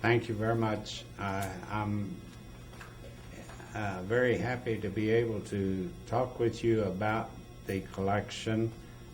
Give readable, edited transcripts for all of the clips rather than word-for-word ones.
Thank you very much. I'm very happy to be able to talk with you about the collection.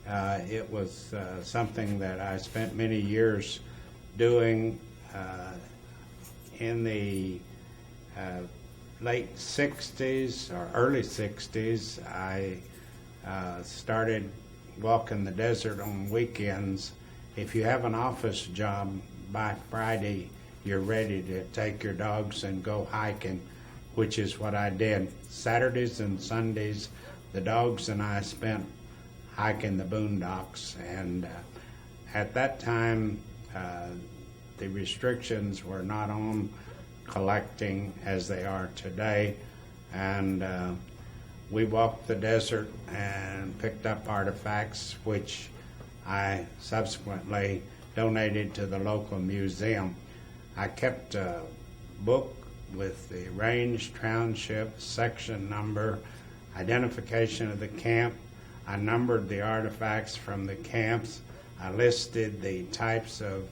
It was something that I spent many years doing. In the late 60s or early 60s, I started walking the desert on weekends. If you have an office job, by Friday you're ready to take your dogs and go hiking, which is what I did. Saturdays and Sundays, the dogs and I spent hiking the boondocks, and at that time the restrictions were not on collecting as they are today, and we walked the desert and picked up artifacts which I subsequently donated to the local museum. I kept a book with the range, township, section number, identification of the camp. I numbered the artifacts from the camps. I listed the types of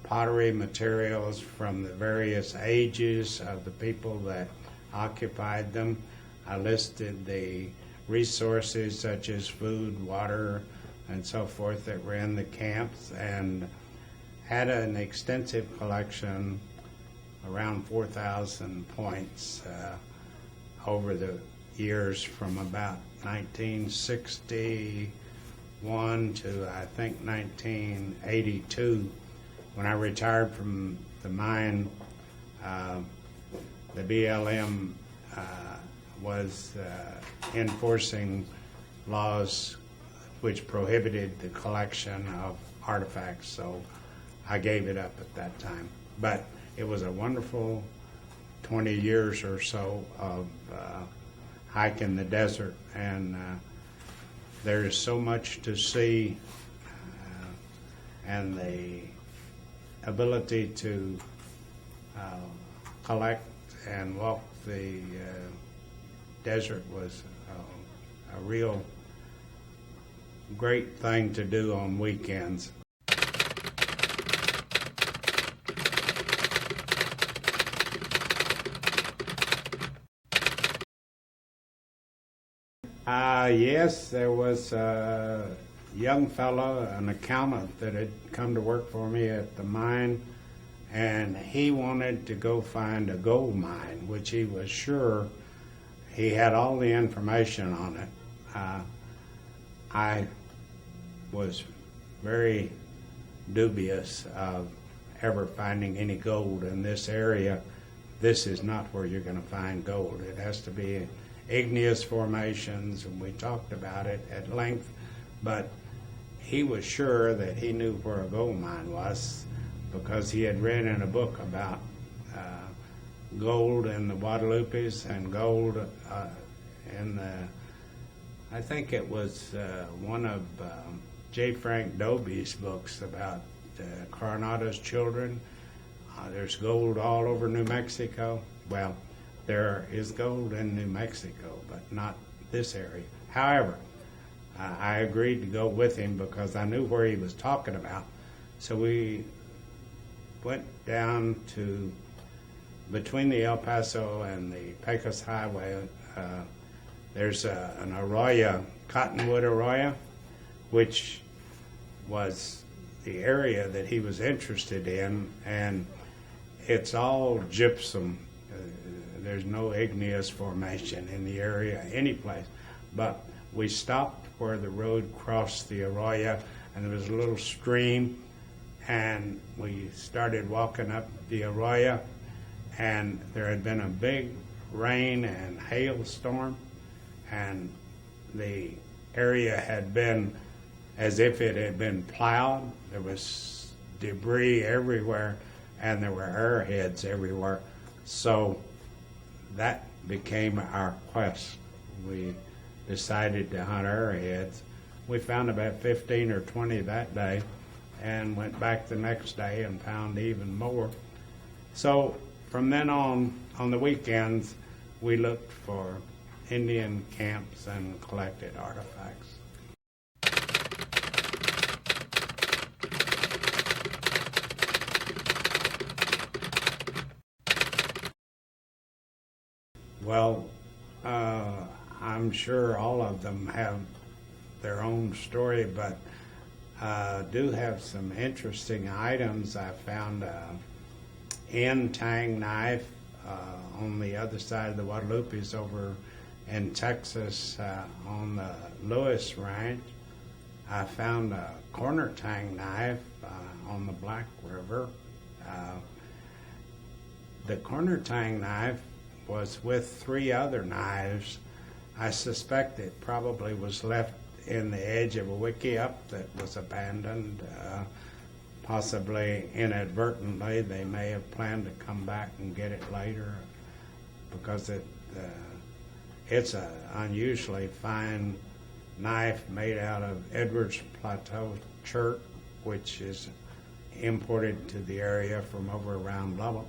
pottery materials from the various ages of the people that occupied them. I listed the resources such as food, water, and so forth that were in the camps, and had an extensive collection, around 4,000 points over the years from about 1961 to I think 1982. When I retired from the mine, the BLM was enforcing laws which prohibited the collection of artifacts, so I gave it up at that time. But it was a wonderful 20 years or so of hiking the desert, and there is so much to see, and the ability to collect and walk the desert was a real great thing to do on weekends. Yes, there was a young fellow, an accountant, that had come to work for me at the mine, and he wanted to go find a gold mine, which he was sure he had all the information on it. I was very dubious of ever finding any gold in this area. This is not where you're going to find gold. It has to be igneous formations, and we talked about it at length, but he was sure that he knew where a gold mine was because he had read in a book about gold in the Guadalupes and gold in the, I think it was one of J. Frank Dobie's books about Coronado's children. There's gold all over New Mexico. Well, there is gold in New Mexico, but not this area. However, I agreed to go with him because I knew where he was talking about. So we went down to between the El Paso and the Pecos Highway. There's an arroyo, Cottonwood Arroyo, which was the area that he was interested in, and it's all gypsum. There's no igneous formation in the area any place, but we stopped where the road crossed the arroyo, and there was a little stream, and we started walking up the arroyo, and there had been a big rain and hailstorm, and the area had been as if it had been plowed. There was debris everywhere, and there were arrowheads everywhere. So that became our quest. We decided to hunt arrowheads. We found about 15 or 20 that day and went back the next day and found even more. So from then on the weekends, we looked for Indian camps and collected artifacts. Well, I'm sure all of them have their own story, but do have some interesting items. I found a tang knife on the other side of the Guadalupes over in Texas on the Lewis Ranch. I found a corner tang knife on the Black River. The corner tang knife was with 3 other knives. I suspect it probably was left in the edge of a wickiup that was abandoned, possibly inadvertently. They may have planned to come back and get it later because it's an unusually fine knife made out of Edwards Plateau chert, which is imported to the area from over around Lubbock.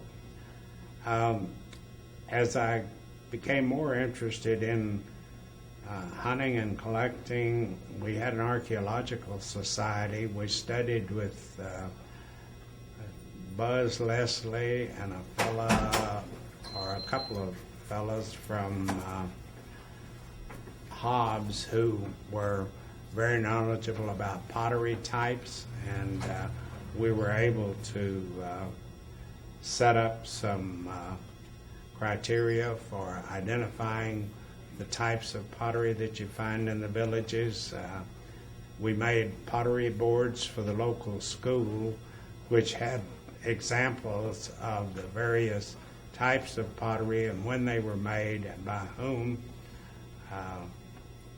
As I became more interested in hunting and collecting, we had an archaeological society. We studied with Buzz Leslie and a fella, or a couple of fellas from Hobbs, who were very knowledgeable about pottery types, and we were able to set up some criteria for identifying the types of pottery that you find in the villages. We made pottery boards for the local school, which had examples of the various types of pottery and when they were made and by whom.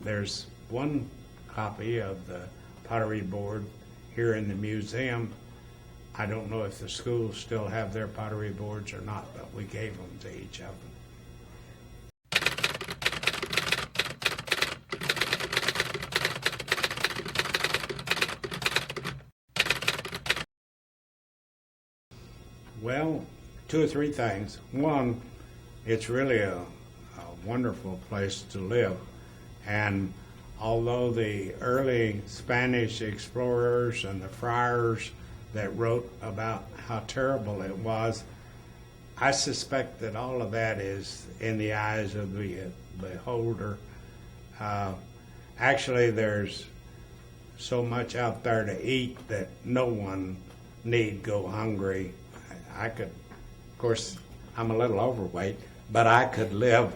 There's one copy of the pottery board here in the museum. I don't know if the schools still have their pottery boards or not, but we gave them to each of them. Well, 2 or 3 things. One, it's really a wonderful place to live. And although the early Spanish explorers and the friars that wrote about how terrible it was, I suspect that all of that is in the eyes of the beholder. Actually, there's so much out there to eat that no one need go hungry. I could, of course, I'm a little overweight, but I could live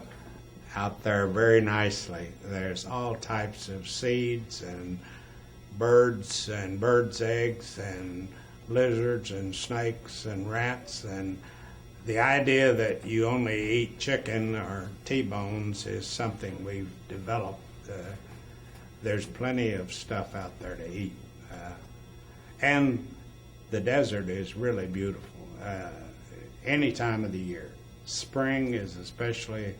out there very nicely. There's all types of seeds and birds eggs and lizards and snakes and rats, and the idea that you only eat chicken or T-bones is something we've developed. There's plenty of stuff out there to eat. And the desert is really beautiful any time of the year. Spring is especially,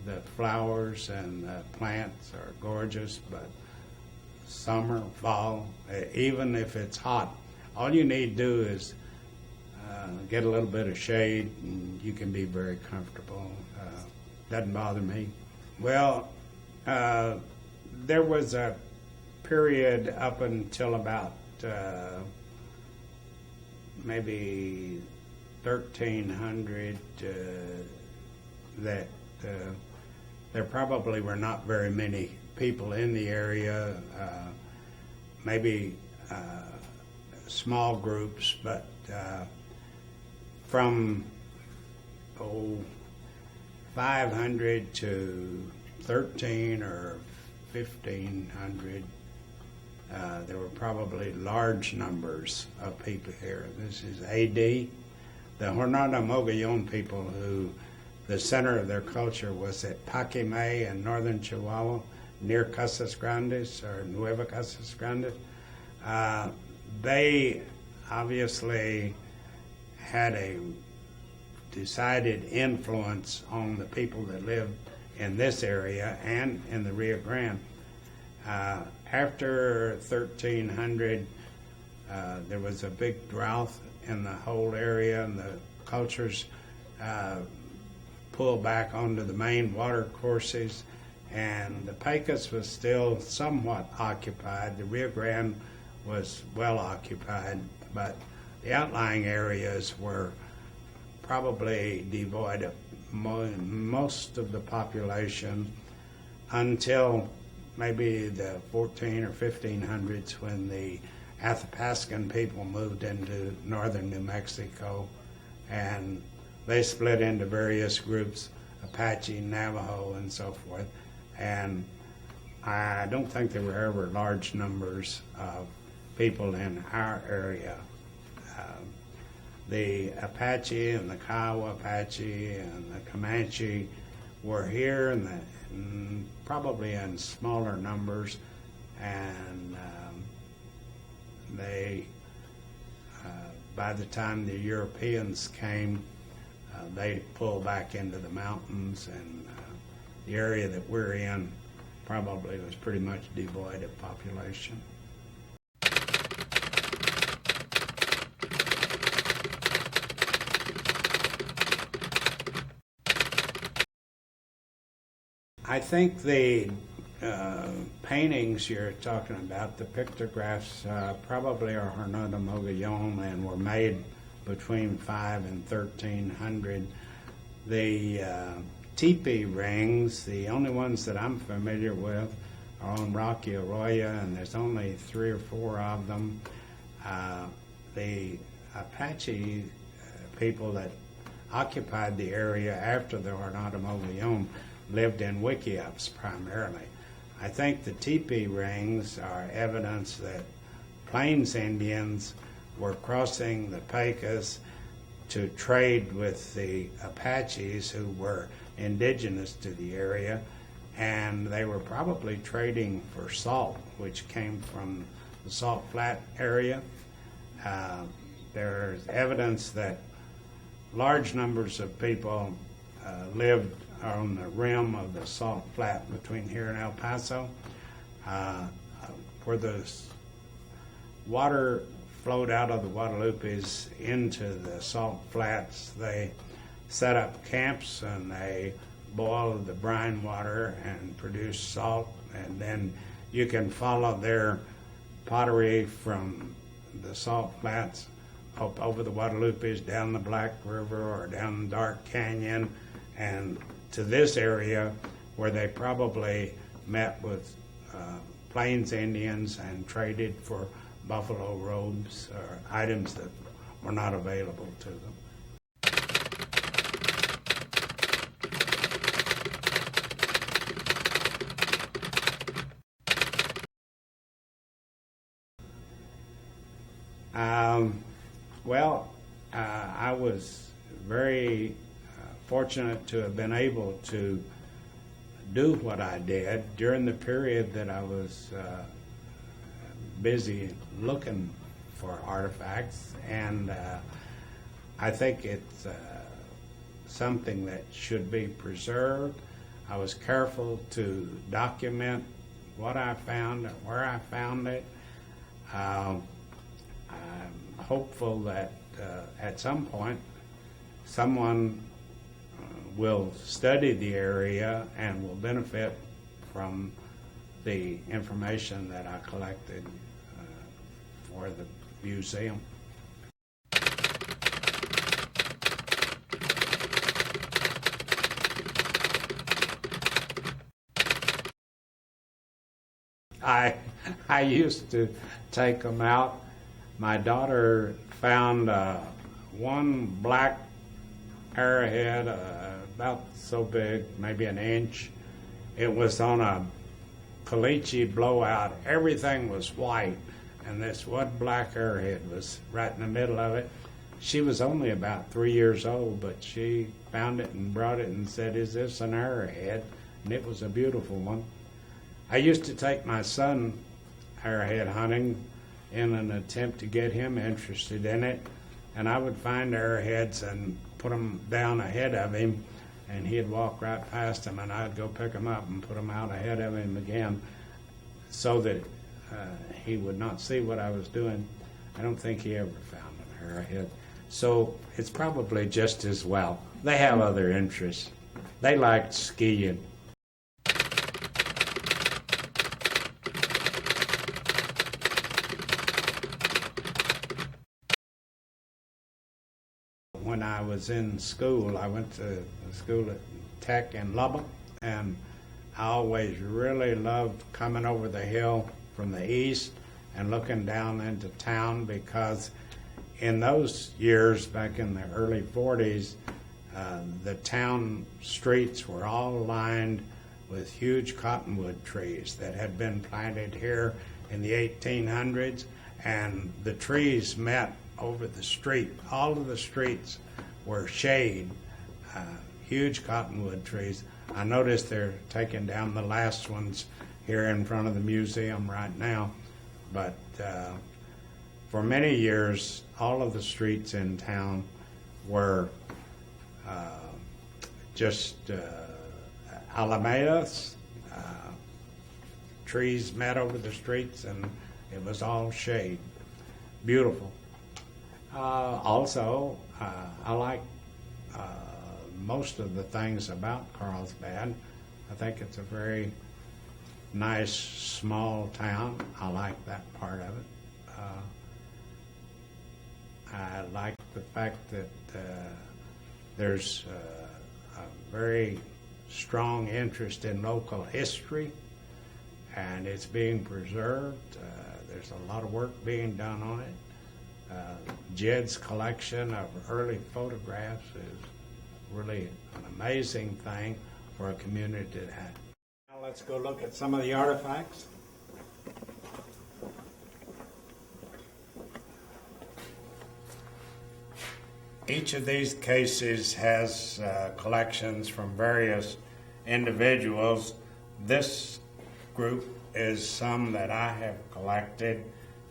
the flowers and the plants are gorgeous, but summer, fall, even if it's hot, all you need to do is get a little bit of shade and you can be very comfortable. Doesn't bother me. Well, there was a period up until about maybe 1300 that there probably were not very many people in the area, maybe small groups, but from 500 to 13 or 1500, there were probably large numbers of people here. This is AD. The Jornada Mogollon people, who the center of their culture was at Paquimé in northern Chihuahua, near Casas Grandes or Nueva Casas Grandes. They obviously had a decided influence on the people that lived in this area and in the Rio Grande. After 1300, there was a big drought in the whole area, and the cultures pulled back onto the main water courses, and the Pecos was still somewhat occupied. The Rio Grande was well occupied, but the outlying areas were probably devoid of most of the population until maybe the 14 or 1500s, when the Athapascan people moved into northern New Mexico, and they split into various groups, Apache, Navajo, and so forth. And I don't think there were ever large numbers of people in our area. The Apache and the Kiowa Apache and the Comanche were here probably in smaller numbers, and they, by the time the Europeans came, they pulled back into the mountains, and the area that we're in probably was pretty much devoid of population. I think the paintings you're talking about, the pictographs, probably are Jornada Mogollon and were made between 5 and 1300. The teepee rings, the only ones that I'm familiar with, are on Rocky Arroyo, and there's only 3 or 4 of them. The Apache people that occupied the area after the Jornada Mogollon lived in wickiups primarily. I think the teepee rings are evidence that Plains Indians were crossing the Pecos to trade with the Apaches, who were indigenous to the area, and they were probably trading for salt, which came from the Salt Flat area. There's evidence that large numbers of people lived on the rim of the Salt Flat between here and El Paso. Where the water flowed out of the Guadalupes into the Salt Flats, they set up camps and they boiled the brine water and produced salt, and then you can follow their pottery from the Salt Flats up over the Guadalupes, down the Black River or down the Dark Canyon, and to this area where they probably met with Plains Indians and traded for buffalo robes or items that were not available to them. I was very fortunate to have been able to do what I did during the period that I was busy looking for artifacts, and I think it's something that should be preserved. I was careful to document what I found and where I found it. I'm hopeful that at some point someone will study the area and will benefit from the information that I collected for the museum. I used to take them out. My daughter found one black arrowhead about so big, maybe an inch. It was on a caliche blowout. Everything was white, and this one black arrowhead was right in the middle of it. She was only about 3 years old, but she found it and brought it and said, "Is this an arrowhead?" And it was a beautiful one. I used to take my son arrowhead hunting in an attempt to get him interested in it, and I would find arrowheads and put them down ahead of him, and he'd walk right past them, and I'd go pick them up and put them out ahead of him again so that he would not see what I was doing. I don't think he ever found an arrowhead. So it's probably just as well. They have other interests. They liked skiing. when I was in school. I went to school at Tech in Lubbock, and I always really loved coming over the hill from the east and looking down into town, because in those years, back in the early 40s, the town streets were all lined with huge cottonwood trees that had been planted here in the 1800s, and the trees met over the street. All of the streets were shade, huge cottonwood trees. I noticed they're taking down the last ones here in front of the museum right now, but for many years, all of the streets in town were just alamedas. Trees met over the streets, and it was all shade. Beautiful. Also, I like most of the things about Carlsbad. I think it's a very nice, small town. I like that part of it. I like the fact that there's a very strong interest in local history, and it's being preserved. There's a lot of work being done on it. Jed's collection of early photographs is really an amazing thing for a community to have. Now let's go look at some of the artifacts. Each of these cases has collections from various individuals. This group is some that I have collected.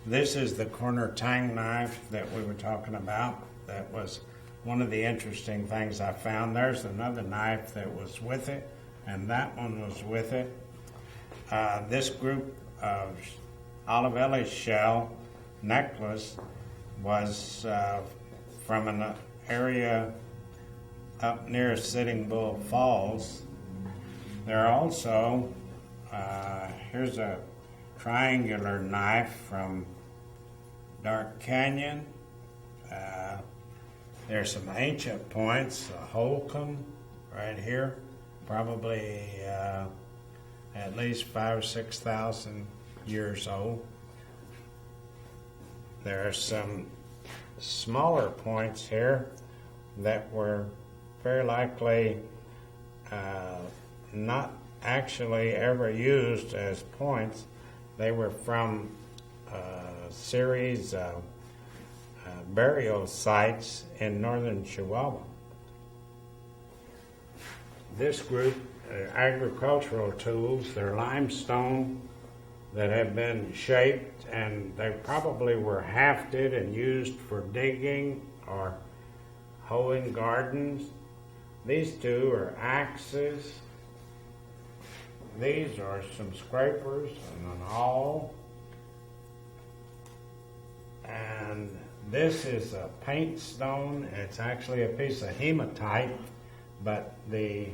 This is the corner tang knife that we were talking about. That was one of the interesting things I found. There's another knife that was with it, and that one was with it. This group of Olivelli shell necklace was from an area up near Sitting Bull Falls. There are also, here's a triangular knife from Dark Canyon. There's some ancient points, a Holcomb right here, probably at least 5,000 or 6,000 years old. There are some smaller points here that were very likely not actually ever used as points. They were from a series of burial sites in northern Chihuahua. This group are agricultural tools. They're limestone that have been shaped, and they probably were hafted and used for digging or hoeing gardens. These two are axes. These are some scrapers and an awl. And this is a paint stone. It's actually a piece of hematite, but the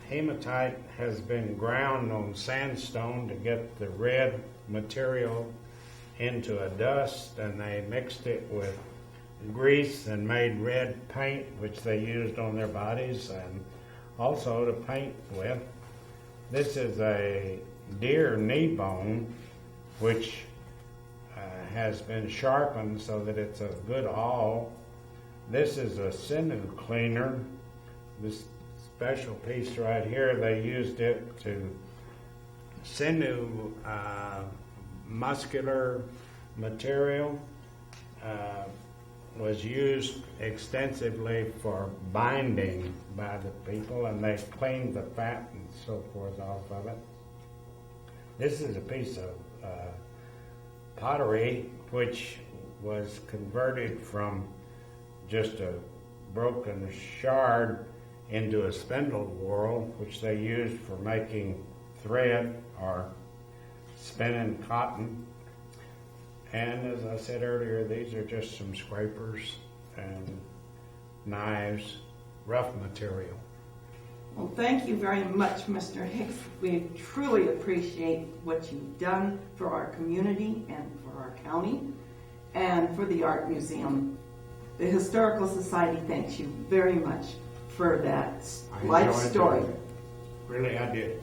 hematite has been ground on sandstone to get the red material into a dust, and they mixed it with grease and made red paint, which they used on their bodies and also to paint with. This is a deer knee bone, which has been sharpened so that it's a good awl. This is a sinew cleaner. This special piece right here, they used it to sinew muscular material. Was used extensively for binding by the people, and they cleaned the fat and so forth off of it. This is a piece of pottery which was converted from just a broken shard into a spindle whorl, which they used for making thread or spinning cotton. And as I said earlier, these are just some scrapers and knives, rough material. Well, thank you very much, Mr. Hicks. We truly appreciate what you've done for our community and for our county and for the Art Museum. the Historical Society thanks you very much for that I life enjoyed story. it. Really, I did.